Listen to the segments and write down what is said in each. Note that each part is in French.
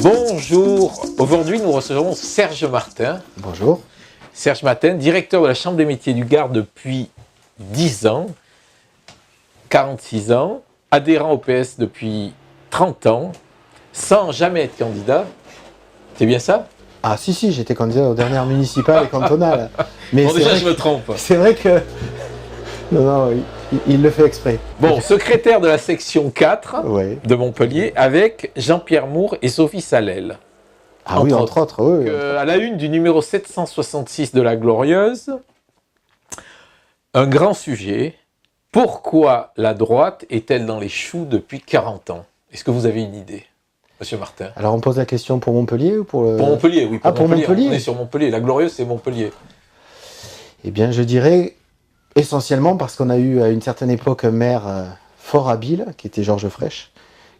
Bonjour, aujourd'hui nous recevons Serge Martin. Bonjour. Serge Martin, directeur de la Chambre des métiers du Gard depuis 10 ans, 46 ans, adhérent au PS depuis 30 ans, sans jamais être candidat. C'est bien ça? Ah si, j'étais candidat aux dernières municipales et cantonales. Mais bon, déjà je me trompe. C'est vrai que... Non, il le fait exprès. Bon, secrétaire de la section 4 ouais. de Montpellier avec Jean-Pierre Moore et Sophie Salel. Ah oui, entre autres, oui. À la une du numéro 766 de La Glorieuse, un grand sujet. Pourquoi la droite est-elle dans les choux depuis 40 ans? Est-ce que vous avez une idée, Monsieur Martin? Alors on pose la question pour Montpellier ou pour le... Pour Montpellier, oui. Pour Montpellier. On est sur Montpellier. La Glorieuse, c'est Montpellier. Eh bien, je dirais essentiellement parce qu'on a eu à une certaine époque un maire fort habile, qui était Georges Frêche,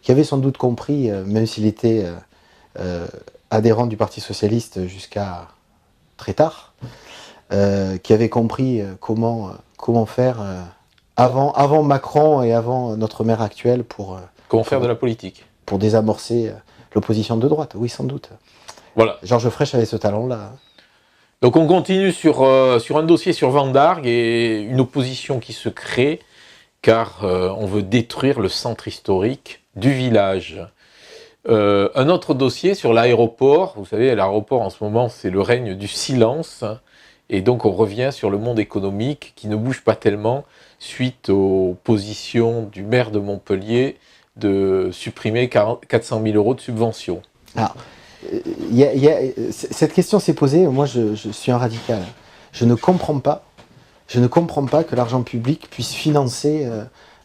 qui avait sans doute compris, même s'il était adhérent du Parti Socialiste jusqu'à très tard, qui avait compris comment faire avant Macron et avant notre maire actuel pour... comment faire de la politique? Pour désamorcer l'opposition de droite, oui, sans doute. Voilà. Georges Frêche avait ce talent-là. Donc on continue sur un dossier sur Vendargue et une opposition qui se crée car on veut détruire le centre historique du village. Un autre dossier sur l'aéroport. Vous savez, l'aéroport en ce moment c'est le règne du silence et donc on revient sur le monde économique qui ne bouge pas tellement suite aux positions du maire de Montpellier de supprimer 400 000 € de subventions. Alors, cette question s'est posée, moi je suis un radical. Je ne comprends pas que l'argent public puisse financer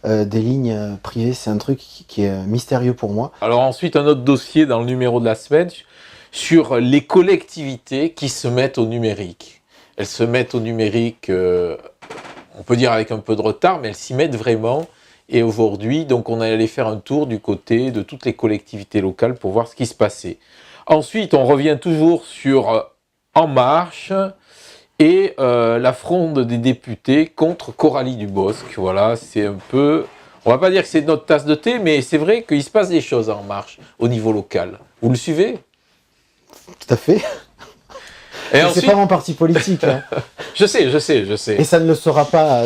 des lignes privées. C'est un truc qui est mystérieux pour moi. Alors ensuite, un autre dossier dans le numéro de la semaine sur les collectivités qui se mettent au numérique. Elles se mettent au numérique, on peut dire avec un peu de retard, mais elles s'y mettent vraiment. Et aujourd'hui, donc on allait faire un tour du côté de toutes les collectivités locales pour voir ce qui se passait. Ensuite, on revient toujours sur En Marche et la fronde des députés contre Coralie Dubosc. Voilà, c'est un peu... On va pas dire que c'est notre tasse de thé, mais c'est vrai qu'il se passe des choses à En Marche au niveau local. Vous le suivez? Tout à fait. Et ensuite... C'est pas mon parti politique. Hein. Je sais. Et ça ne le sera pas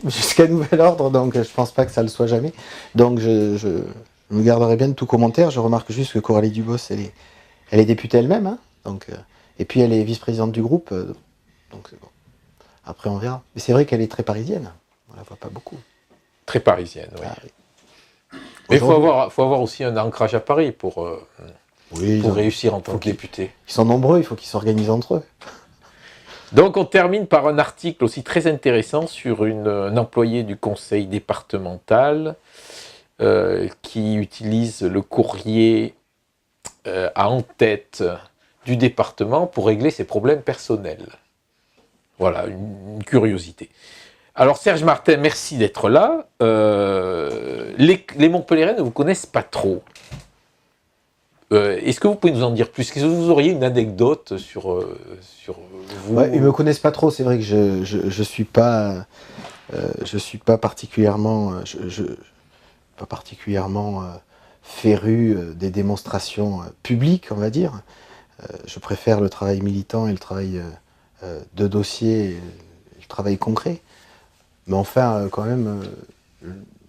jusqu'à nouvel ordre, donc je pense pas que ça le soit jamais. Donc je me garderai bien de tout commentaire. Je remarque juste que Coralie Dubosc, elle est députée elle-même, hein, donc, et puis elle est vice-présidente du groupe, donc c'est bon. Après on verra. Mais c'est vrai qu'elle est très parisienne, on la voit pas beaucoup. Très parisienne, oui. Ah, oui. Mais il faut avoir aussi un ancrage à Paris pour réussir en tant que député. Ils sont nombreux, il faut qu'ils s'organisent entre eux. Donc on termine par un article aussi très intéressant sur un employé du conseil départemental qui utilise le courrier à en-tête du département pour régler ses problèmes personnels. Voilà, une curiosité. Alors Serge Martin, merci d'être là. Les Montpelliérains ne vous connaissent pas trop. Est-ce que vous pouvez nous en dire plus? Est-ce que vous auriez une anecdote sur vous? Ouais, ils me connaissent pas trop. C'est vrai que je suis pas particulièrement féru des démonstrations publiques, on va dire. Je préfère le travail militant et le travail de dossier, et le travail concret. Mais enfin, quand même,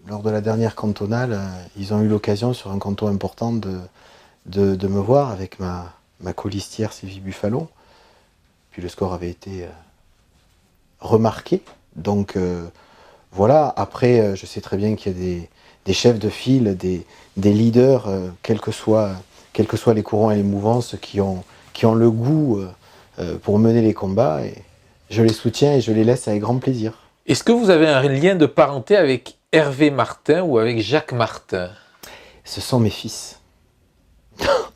lors de la dernière cantonale, ils ont eu l'occasion sur un canton important de me voir avec ma colistière Sylvie Buffalon. Puis le score avait été remarqué. Donc voilà, après je sais très bien qu'il y a des chefs de file, des leaders, quels que soient les courants et les mouvances, qui ont le goût pour mener les combats. Et je les soutiens et je les laisse avec grand plaisir. Est-ce que vous avez un lien de parenté avec Hervé Martin ou avec Jacques Martin? Ce sont mes fils.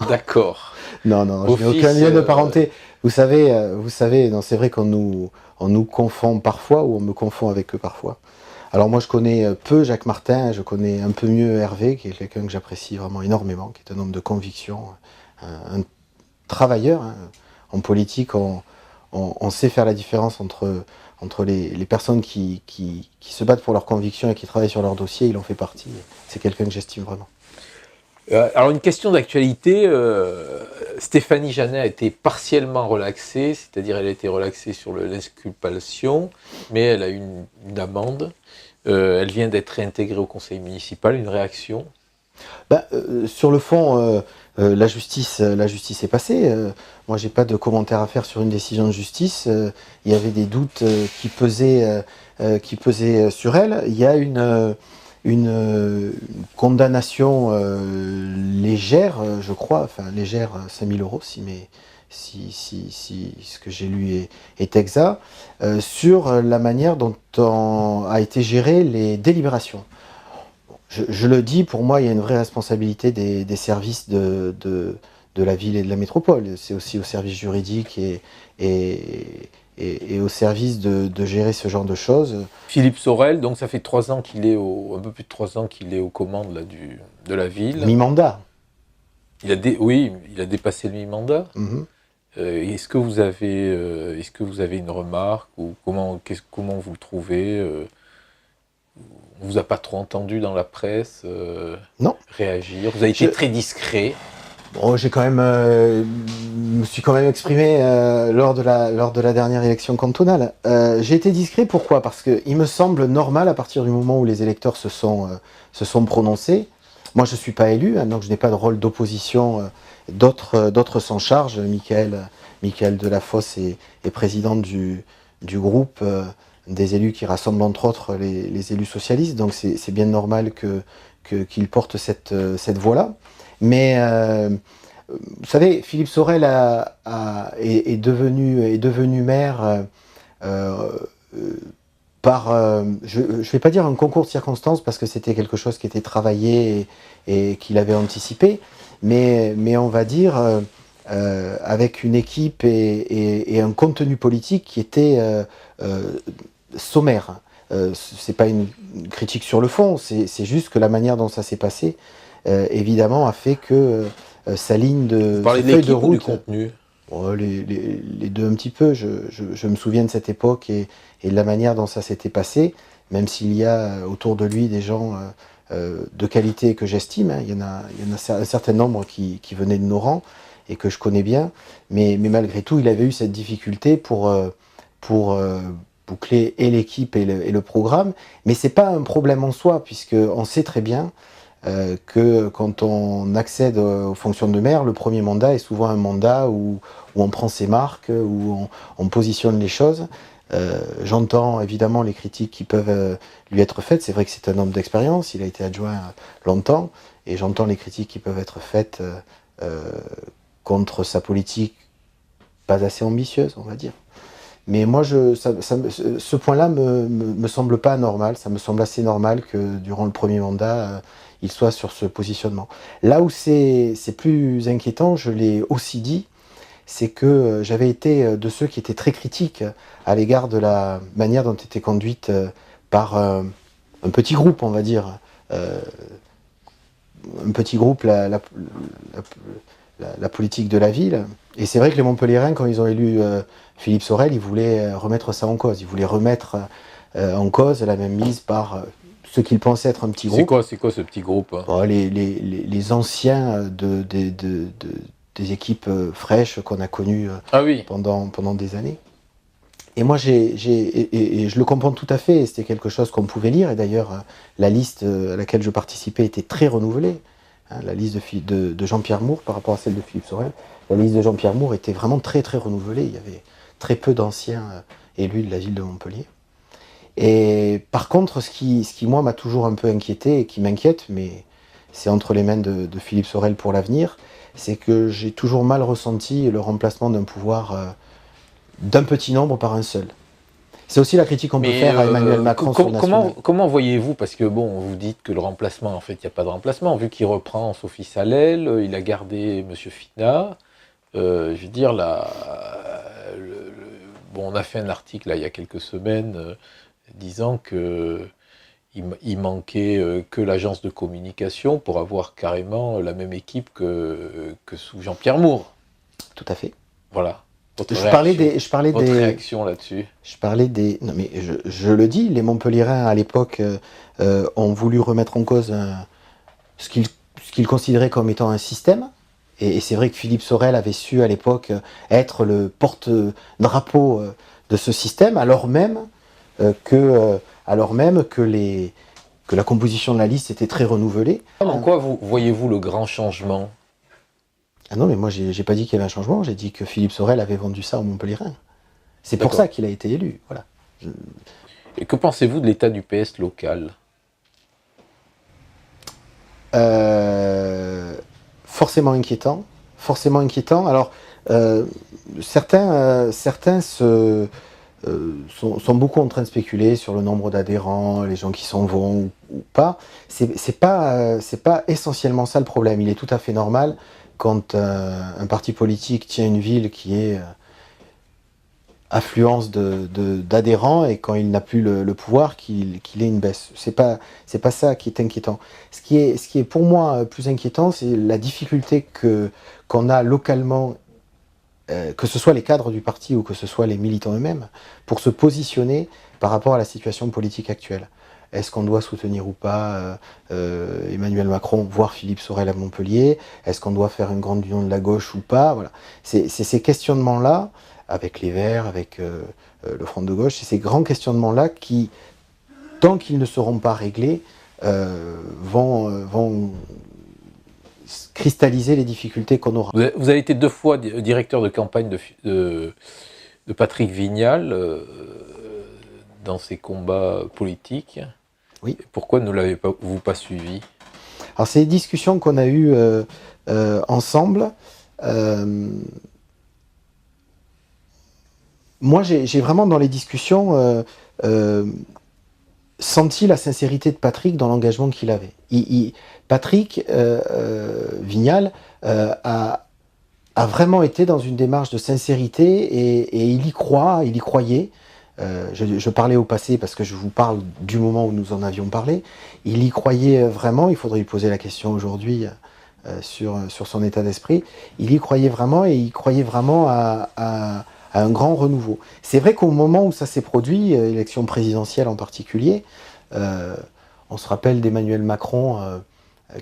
D'accord. Non, je n'ai aucun lien de parenté. Vous savez, non, c'est vrai qu'on nous confond parfois, ou on me confond avec eux parfois. Alors moi je connais peu Jacques Martin, je connais un peu mieux Hervé, qui est quelqu'un que j'apprécie vraiment énormément, qui est un homme de conviction, un travailleur. Hein. En politique, on sait faire la différence entre les personnes qui se battent pour leurs convictions et qui travaillent sur leur dossier. Il en fait partie. C'est quelqu'un que j'estime vraiment. Alors une question d'actualité, Stéphanie Janet a été partiellement relaxée, c'est-à-dire elle a été relaxée sur l'inculpation, mais elle a eu une amende. Elle vient d'être réintégrée au conseil municipal, une réaction? Sur le fond, la justice est passée. Moi, j'ai pas de commentaire à faire sur une décision de justice. Il y avait des doutes qui pesaient sur elle. Il y a une condamnation légère, je crois, enfin légère, 5 000 euros, si ce que j'ai lu est exact, sur la manière dont a été gérée les délibérations. Je le dis, pour moi, il y a une vraie responsabilité des services de la ville et de la métropole. C'est aussi au service juridique et au service de gérer ce genre de choses. Philippe Sorel, donc ça fait 3 ans qu'il est un peu plus de 3 ans qu'il est aux commandes là, de la ville. Mi-mandat. Oui, il a dépassé le mi-mandat. Mhm. Est-ce que vous avez une remarque ou comment vous le trouvez? On vous a pas trop entendu dans la presse Non. réagir. Vous avez été très discret. Bon, j'ai quand même, me suis quand même exprimé lors de la dernière élection cantonale. J'ai été discret, pourquoi? Parce que il me semble normal, à partir du moment où les électeurs se sont prononcés. Moi, je suis pas élu, hein, donc je n'ai pas de rôle d'opposition. D'autres s'en chargent. Michael Delafosse est président du groupe des élus qui rassemble entre autres les élus socialistes. Donc c'est bien normal qu'il porte cette voie-là. Mais vous savez, Philippe Sorel est devenu maire par, je ne vais pas dire un concours de circonstances parce que c'était quelque chose qui était travaillé et qu'il avait anticipé, mais on va dire avec une équipe et un contenu politique qui était sommaire. C'est pas une critique sur le fond, c'est juste que la manière dont ça s'est passé, évidemment, a fait que sa ligne de Vous parlez de feuille l'équipe de ou du route, contenu? les deux un petit peu. Je me souviens de cette époque et de la manière dont ça s'était passé, même s'il y a autour de lui des gens de qualité que j'estime. Hein. Il y en a un certain nombre qui venaient de nos rangs et que je connais bien, mais malgré tout, il avait eu cette difficulté pour boucler et l'équipe et le programme. Mais c'est pas un problème en soi, puisqu'on sait très bien que quand on accède aux fonctions de maire, le premier mandat est souvent un mandat où on prend ses marques, où on positionne les choses. J'entends évidemment les critiques qui peuvent lui être faites. C'est vrai que c'est un homme d'expérience, il a été adjoint longtemps, et j'entends les critiques qui peuvent être faites contre sa politique pas assez ambitieuse, on va dire. Mais moi, ce point-là me semble pas anormal. Ça me semble assez normal que durant le premier mandat, il soit sur ce positionnement. Là où c'est plus inquiétant, je l'ai aussi dit, c'est que j'avais été de ceux qui étaient très critiques à l'égard de la manière dont était conduite par un petit groupe, on va dire. Un petit groupe, la politique de la ville. Et c'est vrai que les Montpelliérains, quand ils ont élu Philippe Sorel, ils voulaient remettre ça en cause. Ils voulaient remettre en cause la même mise par ce qu'ils pensaient être un petit groupe. C'est quoi ce petit groupe? Bon, les anciens des équipes fraîches qu'on a connues pendant des années. Et moi, et je le comprends tout à fait, et c'était quelque chose qu'on pouvait lire, et d'ailleurs, la liste à laquelle je participais était très renouvelée. Hein, la liste de Jean-Pierre Moore par rapport à celle de Philippe Sorel. La liste de Jean-Pierre Moore était vraiment très très renouvelée. Il y avait très peu d'anciens élus de la ville de Montpellier. Et par contre, ce qui moi m'a toujours un peu inquiété et qui m'inquiète, mais c'est entre les mains de Philippe Sorel pour l'avenir, c'est que j'ai toujours mal ressenti le remplacement d'un pouvoir d'un petit nombre par un seul. C'est aussi la critique qu'on peut faire à Emmanuel Macron sur le national. Comment voyez-vous, parce que bon, vous dites que le remplacement, en fait, il n'y a pas de remplacement, vu qu'il reprend Sophie Salel, il a gardé M. Fina. Je veux dire, bon, on a fait un article là, il y a quelques semaines disant que il manquait que l'agence de communication pour avoir carrément la même équipe que sous Jean-Pierre Moore. Tout à fait. Voilà. Je parlais des réaction là-dessus. Non mais je le dis, les Montpelliérains à l'époque ont voulu remettre en cause ce ce qu'il considérait comme étant un système. Et c'est vrai que Philippe Sorel avait su à l'époque être le porte-drapeau de ce système, alors même que la composition de la liste était très renouvelée. En quoi voyez-vous le grand changement? Ah non, mais moi j'ai pas dit qu'il y avait un changement, j'ai dit que Philippe Sorel avait vendu ça aux Montpellierins. C'est pour ça qu'il a été élu. Voilà. Et que pensez-vous de l'état du PS local? Forcément inquiétant. Forcément inquiétant. Alors, certains sont beaucoup en train de spéculer sur le nombre d'adhérents, les gens qui s'en vont ou pas. C'est pas essentiellement ça le problème. Il est tout à fait normal quand un parti politique tient une ville qui est affluence d'adhérents et quand il n'a plus le pouvoir, qu'il ait une baisse. C'est pas ça qui est inquiétant. Ce qui est pour moi plus inquiétant, c'est la difficulté qu'on a localement, que ce soit les cadres du parti ou que ce soit les militants eux-mêmes, pour se positionner par rapport à la situation politique actuelle. Est-ce qu'on doit soutenir ou pas Emmanuel Macron, voire Philippe Sorel à Montpellier? Est-ce qu'on doit faire une grande union de la gauche ou pas? Voilà. C'est ces questionnements-là, avec les Verts, avec le Front de gauche, c'est ces grands questionnements-là qui, tant qu'ils ne seront pas réglés, vont cristalliser les difficultés qu'on aura. Vous avez été 2 fois directeur de campagne de Patrick Vignal dans ses combats politiques. Oui. Pourquoi ne l'avez-vous pas suivi? Alors c'est des discussions qu'on a eues ensemble. Moi, j'ai vraiment dans les discussions senti la sincérité de Patrick dans l'engagement qu'il avait. Patrick Vignal a vraiment été dans une démarche de sincérité et il y croyait. Je parlais au passé parce que je vous parle du moment où nous en avions parlé. Il y croyait vraiment, il faudrait lui poser la question aujourd'hui sur son état d'esprit. Il y croyait vraiment et il croyait vraiment à un grand renouveau. C'est vrai qu'au moment où ça s'est produit, élection présidentielle en particulier, on se rappelle d'Emmanuel Macron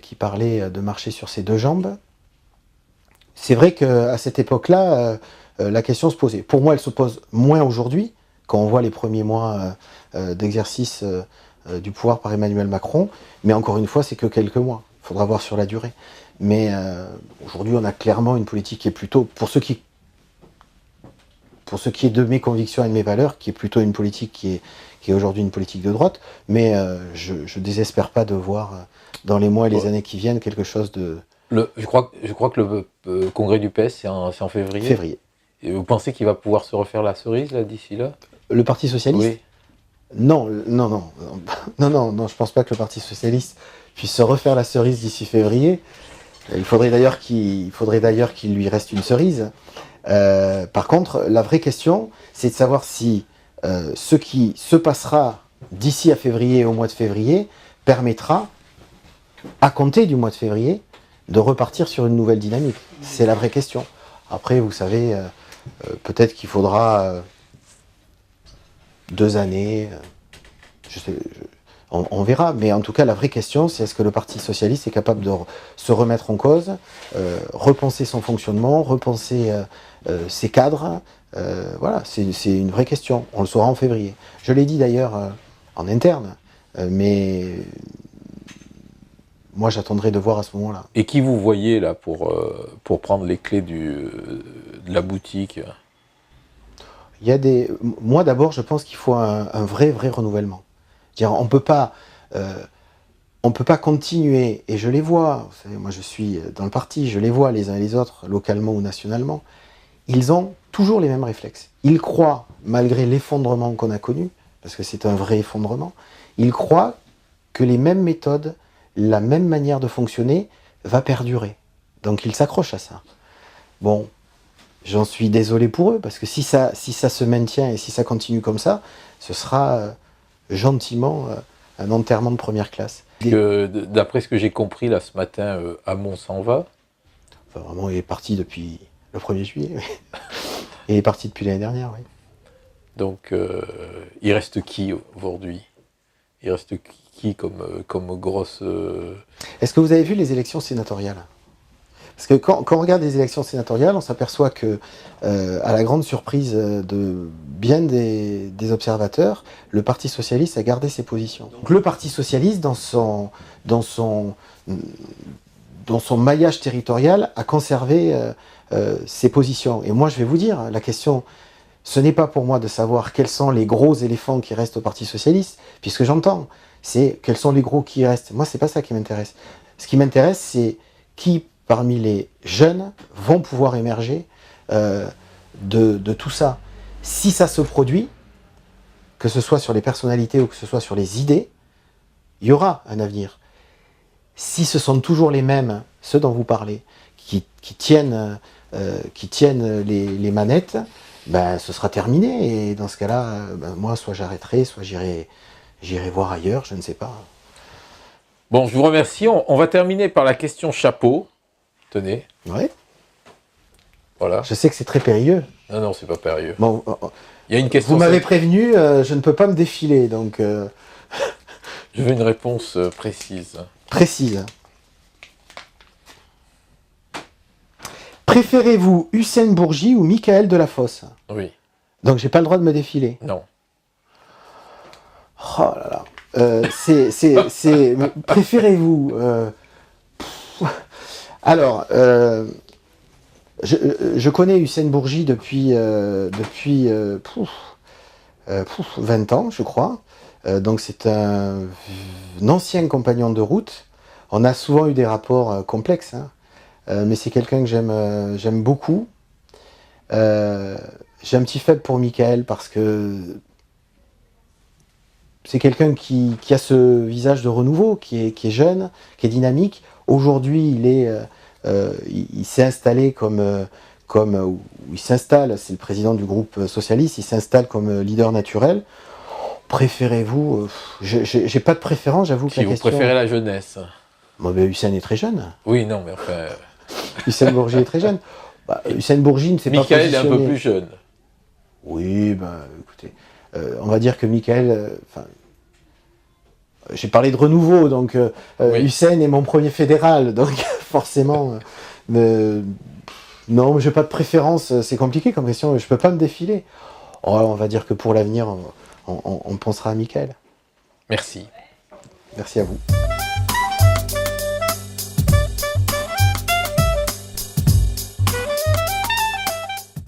qui parlait de marcher sur ses 2 jambes. C'est vrai qu'à cette époque-là, la question se posait. Pour moi, elle se pose moins aujourd'hui, quand on voit les premiers mois d'exercice du pouvoir par Emmanuel Macron, mais encore une fois, c'est que quelques mois. Il faudra voir sur la durée. Mais aujourd'hui, on a clairement une politique qui est plutôt, pour ce qui est de mes convictions et de mes valeurs, qui est plutôt une politique qui est aujourd'hui une politique de droite, mais je ne désespère pas de voir dans les mois et les années qui viennent quelque chose de... Je crois que le congrès du PS, c'est en février. Février. Et vous pensez qu'il va pouvoir se refaire la cerise là d'ici là? Le Parti Socialiste? Oui. Non, je pense pas que le Parti Socialiste puisse se refaire la cerise d'ici février. Il faudrait d'ailleurs qu'il lui reste une cerise. Par contre, la vraie question, c'est de savoir si ce qui se passera d'ici à février, au mois de février, permettra, à compter du mois de février, de repartir sur une nouvelle dynamique. C'est la vraie question. Après, vous savez, peut-être qu'il faudra 2 années, on verra. Mais en tout cas, la vraie question, c'est est-ce que le Parti Socialiste est capable de se remettre en cause, repenser son fonctionnement, repenser ses cadres. Voilà, c'est une vraie question. On le saura en février. Je l'ai dit d'ailleurs en interne, mais moi j'attendrai de voir à ce moment-là. Et qui vous voyez là pour prendre les clés de la boutique? Moi d'abord, je pense qu'il faut un vrai renouvellement. C'est-à-dire, on peut pas continuer, et je les vois, vous savez, moi je suis dans le parti, je les vois les uns et les autres, localement ou nationalement, ils ont toujours les mêmes réflexes. Ils croient, malgré l'effondrement qu'on a connu, parce que c'est un vrai effondrement, ils croient que les mêmes méthodes, la même manière de fonctionner va perdurer. Donc ils s'accrochent à ça. Bon, j'en suis désolé pour eux, parce que si ça se maintient et si ça continue comme ça, ce sera gentiment un enterrement de première classe. D'après ce que j'ai compris là ce matin, Hamon s'en va. Enfin, vraiment, il est parti depuis le 1er juillet. Oui. Il est parti depuis l'année dernière, oui. Donc, il reste qui aujourd'hui? Il reste qui comme grosse... Est-ce que vous avez vu les élections sénatoriales? Parce que quand on regarde les élections sénatoriales, on s'aperçoit que, à la grande surprise de bien des observateurs, le Parti socialiste a gardé ses positions. Donc le Parti socialiste, dans son maillage territorial, a conservé ses positions. Et moi, je vais vous dire, la question, ce n'est pas pour moi de savoir quels sont les gros éléphants qui restent au Parti socialiste, puisque j'entends, c'est quels sont les gros qui restent. Moi, c'est pas ça qui m'intéresse. Ce qui m'intéresse, c'est qui parmi les jeunes vont pouvoir émerger de tout ça. Si ça se produit, que ce soit sur les personnalités ou que ce soit sur les idées, il y aura un avenir. Si ce sont toujours les mêmes, ceux dont vous parlez, qui tiennent les manettes, ben, ce sera terminé. Et dans ce cas-là, ben, moi, soit j'arrêterai, soit j'irai voir ailleurs, je ne sais pas. Bon, je vous remercie. On va terminer par la question chapeau. Tenez. Ouais. Voilà. Je sais que c'est très périlleux. Non, non, c'est pas périlleux. Bon, il y a une question. Vous m'avez prévenu, je ne peux pas me défiler, donc... Je veux une réponse précise. Précise. Préférez-vous Hussein Bourgi ou Michael Delafosse? Oui. Donc j'ai pas le droit de me défiler. Non. Oh là là. Préférez-vous Alors, je connais Hussein Bourgi depuis 20 ans, je crois. Donc c'est un ancien compagnon de route. On a souvent eu des rapports complexes, hein. Mais c'est quelqu'un que j'aime beaucoup. J'ai un petit faible pour Michael parce que c'est quelqu'un qui a ce visage de renouveau, qui est jeune, qui est dynamique. Aujourd'hui, il s'est installé il s'installe, c'est le président du groupe socialiste, il s'installe comme leader naturel. Préférez-vous j'ai pas de préférence, j'avoue que si la question... vous préférez la jeunesse. Bon, ben, Hussein est très jeune. Oui, non, mais enfin... Hussein Bourgi est très jeune. Bah, Hussein Bourgi ne s'est pas positionné... Michael est un peu plus jeune. Oui, écoutez, on va dire que Michael... j'ai parlé de renouveau, donc oui. Hussein est mon premier fédéral, donc forcément... non, j'ai pas de préférence, c'est compliqué comme question, je peux pas me défiler. Oh, on va dire que pour l'avenir, on pensera à Michael. Merci. Merci à vous.